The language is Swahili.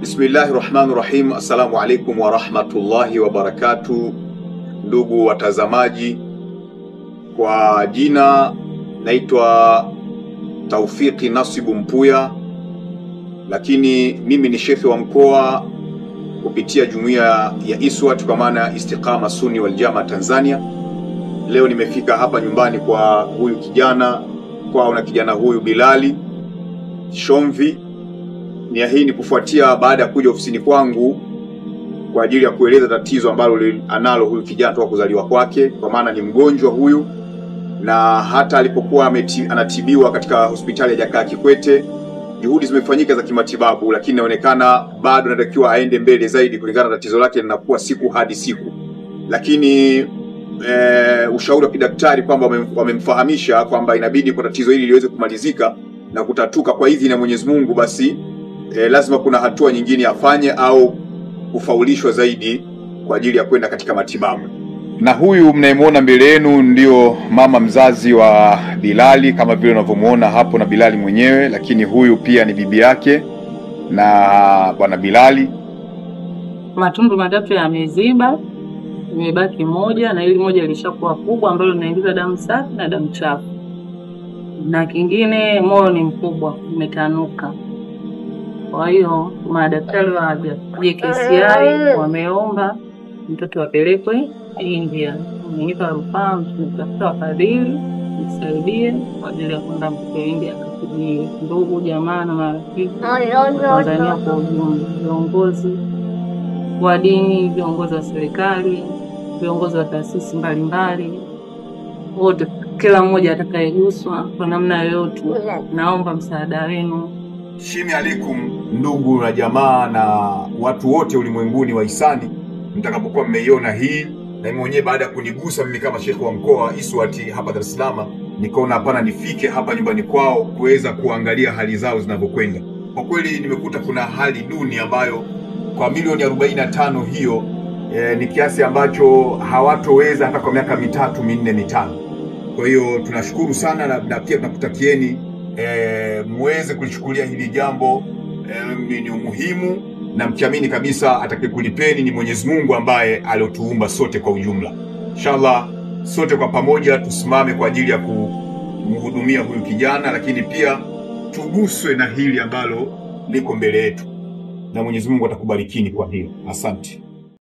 Bismillahirrahmanirrahim. Assalamu alaikum wa rahmatullahi wa barakatuh. Ndugu watazamaji, kwa jina naitwa Taufiki Nasibu Mpuya, lakini mimi ni shekhi wa mkoa kupitia jumuiya ya ISWAT kwa maana Istiqama Sunni wal Jamaa Tanzania. Leo nimefika hapa nyumbani kwa huyu kijana, kwa kijana huyu Bilali Shomvi. Nia hii ni kufuatia baada ya kuja ofisini kwangu kwa ajili ya kueleza tatizo ambalo analo huyu kijana toka kuzaliwa kwake, kwa maana ni mgonjwa huyu, na hata alipokuwa anatibiwa katika hospitali ya Jakaya Kikwete juhudi zimefanyika za kimatibabu, lakini inaonekana bado anatakiwa aende mbele zaidi kulingana na tatizo lake linakuwa siku hadi siku. Lakini ushauri wa kidaktari kwamba wamemfahamisha kwamba inabidi kwa tatizo hili liweze kumalizika na kutatuka kwa idhini ya Mwenyezi Mungu, basi lazima kuna hatua nyingine afanye au kufaulishwa zaidi kwa ajili ya kwenda katika matibabu. Na huyu mnayemwona mbele yenu ndio mama mzazi wa Bilali kama vile unavyomuona hapo, na Bilali mwenyewe, lakini huyu pia ni bibi yake na bwana Bilali. Matundu matatu yameziba, imebaki moja, na hili moja lishakuwa kubwa ambalo linaingiza damu safi na damu chafu. Na kingine moyo ni mkubwa, umetanuka. Kwa hiyo madaktari wa JKCI wameomba mtoto apelekwe India. Mwenyewe rufaa tunatafuta wafadhili msaidie kwa ajili ya kwenda India kutibiwa. Ndugu jamaa na marafiki Tanzania kwa ujumla, viongozi wa dini, viongozi wa serikali, viongozi wa taasisi mbalimbali, wote, kila mmoja atakayeguswa kwa namna yoyote, naomba msaada wenu. Shimi alaikum ndugu na jamaa na watu wote ulimwenguni wa hisani, mtakapokuwa mmeiona hii. Na mwenyewe baada ya kunigusa mimi kama shekhi wa mkoa wa ISWAT hapa Dar es Salaam, nikaona hapana nifike hapa nyumbani kwao kuweza kuangalia hali zao zinavyokwenda. Kwa kweli nimekuta kuna hali duni ambayo kwa milioni 45 hiyo ni kiasi ambacho hawatoweza hata kwa miaka 3, 4, 5. Kwa hiyo tunashukuru sana na pia tunakutakieni muweze kulichukulia hili jambo ni umuhimu, na mkiamini kabisa atakayekulipeni ni Mwenyezi Mungu ambaye aliotuumba sote kwa ujumla. Inshallah sote kwa pamoja tusimame kwa ajili ya kumhudumia huyu kijana, lakini pia tuguswe na hili ambalo liko mbele yetu, na Mwenyezi Mungu atakubarikini kwa hilo. Asante.